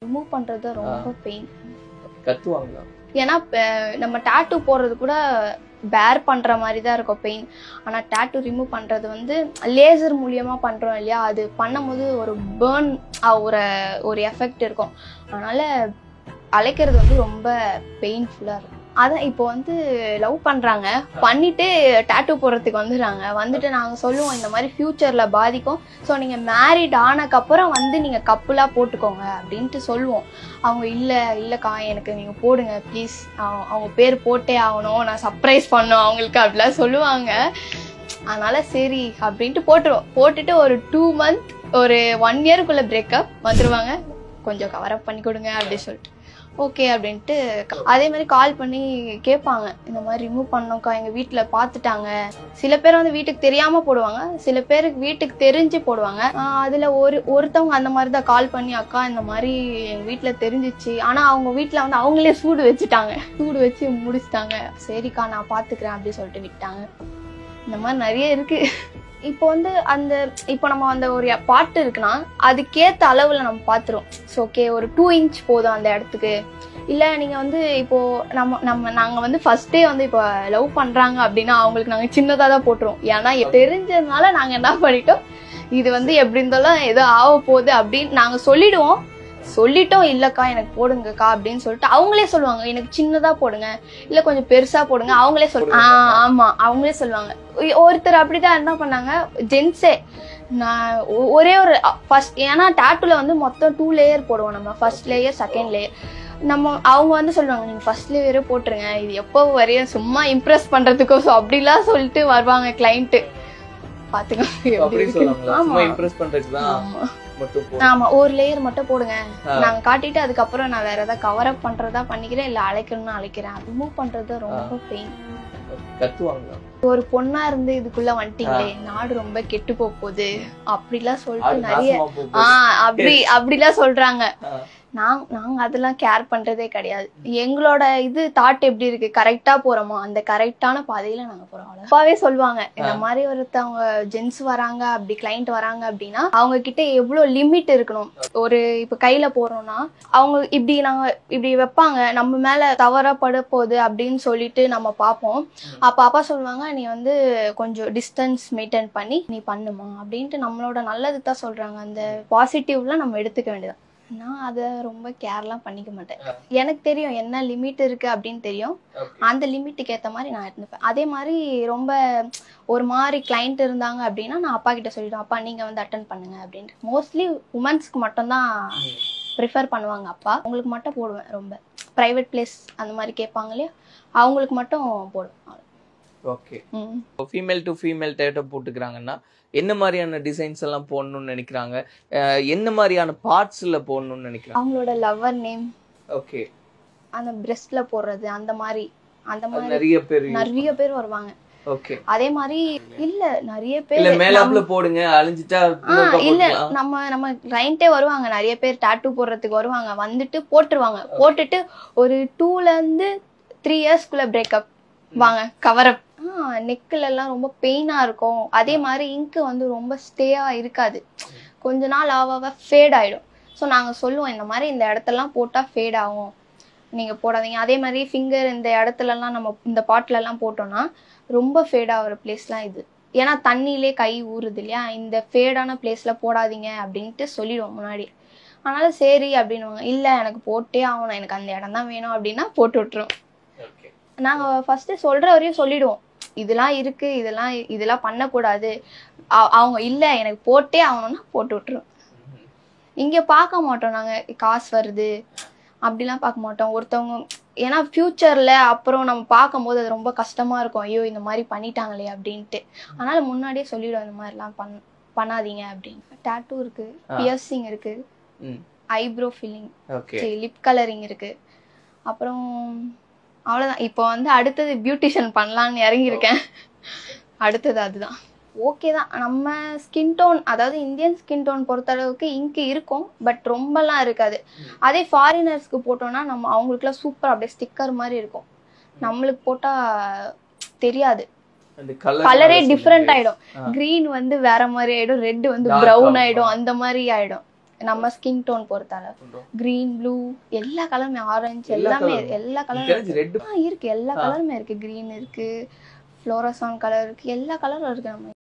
Remove பண்றது ரொம்ப pain. கத்துவாங்களா? ஏன்னா நம்ம டாட்டூ போடுறது கூட பேர் பண்ற மாதிரி தான் இருக்கும் பெயின். ஆனா டாட்டூ ரிமூவ் பண்றது வந்து லேசர் மூலியமா பண்றோம் இல்லையா, அது பண்ணும்போது ஒரு பேர்ன் ஒரு எஃபெக்ட் இருக்கும். அதனால அழைக்கிறது வந்து ரொம்ப பெயின்ஃபுல்லா இருக்கும். அதான் இப்போ வந்து லவ் பண்றாங்க, பண்ணிட்டு டாட்டூ போடுறதுக்கு வந்துடுறாங்க. வந்துட்டு நாங்கள் சொல்லுவோம் இந்த மாதிரி ஃபியூச்சர்ல பாதிக்கும், ஸோ நீங்க மேரிட் ஆனக்கப்புறம் வந்து நீங்க கப்புலா போட்டுக்கோங்க அப்படின்ட்டு சொல்லுவோம். அவங்க இல்லக்கா எனக்கு நீங்க போடுங்க ப்ளீஸ், அவங்க பேர் போட்டே ஆகணும், நான் சர்ப்ரைஸ் பண்ணோம் அவங்களுக்கு அப்படிலாம் சொல்லுவாங்க. அதனால சரி அப்படின்ட்டு போட்டுருவோம். போட்டுட்டு ஒரு 2 month ஒரு 1 yearக்குள்ள பிரேக்கப் வந்துருவாங்க. கொஞ்சம் கவரப் பண்ணி கொடுங்க அப்படி சொல்லிட்டு ஓகே அப்படின்ட்டு அதே மாதிரி கால் பண்ணி கேட்பாங்க, இந்த மாதிரி ரிமூவ் பண்ணோம்க்கா, எங்கள் வீட்டில் பார்த்துட்டாங்க. சில பேர் வந்து வீட்டுக்கு தெரியாமல் போடுவாங்க, சில பேருக்கு வீட்டுக்கு தெரிஞ்சு போடுவாங்க. அதில் ஒருத்தவங்க அந்த மாதிரி தான் கால் பண்ணி, அக்கா இந்த மாதிரி எங்கள் வீட்டில் தெரிஞ்சிச்சு, ஆனால் அவங்க வீட்டில் வந்து அவங்களே சூடு வச்சு முடிச்சிட்டாங்க. சரிக்கா நான் பார்த்துக்கிறேன் அப்படி சொல்லிட்டு விட்டாங்க. இந்த மாதிரி நிறைய இருக்கு. இப்போ வந்து இப்போ நம்ம அந்த ஒரு பாட்டு இருக்குன்னா அதுக்கேற்ற அளவில் நம்ம பார்த்துருவோம். ஸோ ஓகே ஒரு 2 inch போதும் அந்த இடத்துக்கு. இல்லை நீங்கள் வந்து இப்போது நாங்கள் வந்து ஃபஸ்ட்டே வந்து இப்போ லவ் பண்ணுறாங்க அப்படின்னா அவங்களுக்கு நாங்கள் சின்னதாக தான் போட்டுருவோம். ஏன்னா தெரிஞ்சதுனால நாங்கள் என்ன பண்ணிட்டோம், இது வந்து எப்படி இருந்தாலும் ஏதோ ஆக போகுது அப்படின்னு நாங்கள் சொல்லிட்டோம். இல்லக்கா எனக்கு போடுங்கக்கா அப்படின்னு சொல்லிட்டு அவங்களே சொல்லுவாங்க, எனக்கு சின்னதா போடுங்க, இல்ல கொஞ்சம் பெருசா போடுங்க. அவங்களே ஆமா அவங்களே சொல்லுவாங்க. ஒருத்தர் அப்படிதான் என்ன பண்ணாங்க, ஜென்ஸே. நான் ஒரே ஒரு ஃபர்ஸ்ட், ஏன்னா டாட்டூல வந்து மொத்தம் 2 layer போடுவோம் நம்ம, ஃபர்ஸ்ட் லேயர் செகண்ட் லேயர். அவங்க வந்து சொல்லுவாங்க நீங்க ஃபர்ஸ்ட் லேயரே போட்டுருங்க, இது எப்போ வரையும் சும்மா இம்ப்ரெஸ் பண்றதுக்கோ ஸோ அப்படிலாம் சொல்லிட்டு வருவாங்க கிளைண்ட். ஆமா ஒரு லேயர் மட்டும் போடுங்க, நாங்க காட்டிட்டு அதுக்கப்புறம் நான் வேற ஏதாவது கவர் அப் பண்றதா பண்ணிக்கிறேன், இல்ல அழைக்கணும்னு அழைக்கிறேன். ரிமூவ் பண்றது ரொம்ப பெயின். ஒரு பொண்ணா இருந்து இதுக்குள்ள வந்துட்டீங்களே, நாடு ரொம்ப கெட்டு போகுது அப்படிலாம் சொல்லிட்டு நிறைய அப்படிலாம் சொல்றாங்க. நாங்க அதெல்லாம் கேர் பண்றதே கிடையாது. எங்களோட தாட் எப்படி இருக்கு, கரெக்டா போறோமோ அந்த கரெக்டான பாதையில நாங்க போறோம். அப்பாவே சொல்லுவாங்க, இந்த மாதிரி ஒருத்தவங்க ஜென்ஸ் வராங்க, அப்படி கிளைண்ட் வராங்க அப்படின்னா அவங்க கிட்ட எவ்வளவு லிமிட் இருக்கணும். ஒரு இப்ப கையில போறோம்னா அவங்க இப்படி வைப்பாங்க, நம்ம மேல தவறா பட போகுது அப்படின்னு சொல்லிட்டு நம்ம பார்ப்போம். அப்பா சொல்லுவாங்க, நீ வந்து கொஞ்சம் டிஸ்டன்ஸ் மெயின்டைன் பண்ணி நீ பண்ணுமா அப்படின்ட்டு நம்மளோட நல்லது தான் சொல்றாங்க. அந்த பாசிட்டிவ்ல நம்ம எடுத்துக்க வேண்டியதான். நான் அதை ரொம்ப கேர்லாம் பண்ணிக்க மாட்டேன். எனக்கு தெரியும் என்ன லிமிட் இருக்கு அப்படின்னு தெரியும். அந்த லிமிட்டுக்கு ஏற்ற மாதிரி நான் இருந்துப்பேன். அதே மாதிரி ரொம்ப ஒரு மாதிரி கிளைண்ட் இருந்தாங்க அப்படின்னா நான் அப்பா கிட்ட சொல்லிடுவேன், அப்பா நீங்க வந்து அட்டென்ட் பண்ணுங்க அப்படின்ட்டு. மோஸ்ட்லி உமன்ஸ்க்கு மட்டும் தான் ப்ரிஃபர் பண்ணுவாங்க அப்பா. அவங்களுக்கு மட்டும் போடுவேன். ரொம்ப ப்ரைவேட் பிளேஸ் அந்த மாதிரி கேட்பாங்க இல்லையா, அவங்களுக்கு மட்டும் போடுவேன். ஓகே. ஃபீமேல் டு ஃபீமேல் டேட்டோ போட்டுக்கிறாங்கன்னா என்ன மாதிரியான டிசைன்ஸ் எல்லாம் போடணும்னு நினைக்கிறாங்க, என்ன மாதிரியான பார்ட்ஸ்ல போடணும்னு நினைக்கிறாங்க? அவங்களோட லவர் நேம், ஓகே, அந்த பிரஸ்ட்ல போடுறது, அந்த மாதிரி நிறைய பேர் வருவாங்க. ஓகே. அதே மாதிரி இல்ல நிறைய பேர் மேலாப்ல போடுங்க அழிஞ்சிட்டா இல்ல நம்ம கிளைண்டே வருவாங்க, நிறைய பேர் டாட்டூ போடுறதுக்கு வருவாங்க. வந்துட்டு போட்டுருவாங்க. போட்டுட்டு ஒரு 2 to 3 yearsக்குள்ள பிரேக்கப் வாங்க கவரப். நெக்ல எல்லாம் ரொம்ப பெயினா இருக்கும். அதே மாதிரி இங்கு வந்து ரொம்ப ஸ்டேயா இருக்காது, கொஞ்ச நாள் ஆக ஃபேட் ஆயிடும். ஸோ நாங்க சொல்லுவோம், இந்த மாதிரி இந்த இடத்தெல்லாம் போட்டா ஃபேட் ஆகும், நீங்க போடாதீங்க. அதே மாதிரி ஃபிங்கர் இந்த இடத்துலலாம் நம்ம இந்த பாட்ல எல்லாம் போட்டோம்னா ரொம்ப ஃபேட் ஆகிற பிளேஸ்லாம் இது. ஏன்னா தண்ணியிலே கை ஊறுது இல்லையா, இந்த ஃபேடான பிளேஸ்ல போடாதீங்க அப்படின்ட்டு சொல்லிடுவோம் முன்னாடி. அதனால சரி அப்படின்னுவாங்க. இல்ல எனக்கு போட்டே ஆகணும், எனக்கு அந்த இடம் தான் வேணும் அப்படின்னா போட்டு விட்டுரும். நாங்க ஃபர்ஸ்ட் சொல்ற வரையும் சொல்லிடுவோம், இதெல்லாம் இருக்கு, இதெல்லாம் பண்ணக்கூடாது. அவங்க இல்ல எனக்கு போட்டே ஆகணும்னா போட்டு விட்டுரும். இங்க பார்க்க மாட்டோம் நாங்க, காசு வருது அப்படிலாம் பார்க்க மாட்டோம். ஒருத்தவங்க ஏன்னா ஃபியூச்சர்ல அப்புறம் நம்ம பார்க்கும்போது அது ரொம்ப கஷ்டமா இருக்கும், ஐயோ இந்த மாதிரி பண்ணிட்டாங்களே அப்படின்ட்டு. அதனால முன்னாடியே சொல்லிடுவோம், இந்த மாதிரிலாம் பண்ணாதீங்க அப்படின்னு. டாட்டூ இருக்கு, பியர்சிங் இருக்கு, ஐப்ரோ ஃபில்லிங், லிப் கலரிங் இருக்கு. அப்புறம் அவ்வளோதான். இப்போ வந்து அடுத்தது பியூட்டிஷியன் பண்ணலான்னு இறங்கியிருக்கேன். அடுத்தது அதுதான். ஓகே தான். நம்ம ஸ்கின் டோன், அதாவது இந்தியன் ஸ்கின் டோன் பொறுத்தளவுக்கு இங்கு இருக்கும், பட் ரொம்பலாம் இருக்காது. அதே ஃபாரினர்ஸ்க்கு போட்டோம்னா நம்ம அவங்களுக்குலாம் சூப்பர் அப்படியே ஸ்டிக்கர் மாதிரி இருக்கும். நம்மளுக்கு போட்டா தெரியாது, கலரே டிஃப்ரெண்ட் ஆயிடும். கிரீன் வந்து வேற மாதிரி ஆயிடும், ரெட் வந்து ப்ரௌன் ஆயிடும், அந்த மாதிரி ஆயிடும். நம்ம ஸ்கின் டோன் பொறுத்தால கிரீன் ப்ளூ எல்லா கலருமே ஆரஞ்சு எல்லா எல்லாமே colour-ம். எல்லா எனக்கு தெரிஞ்சு கலரும் ரெட் இருக்கு எல்லா கலருமே இருக்கு கிரீன் இருக்கு ஃப்ளோரசான் கலர் இருக்கு எல்லா கலரும் இருக்கு நம்ம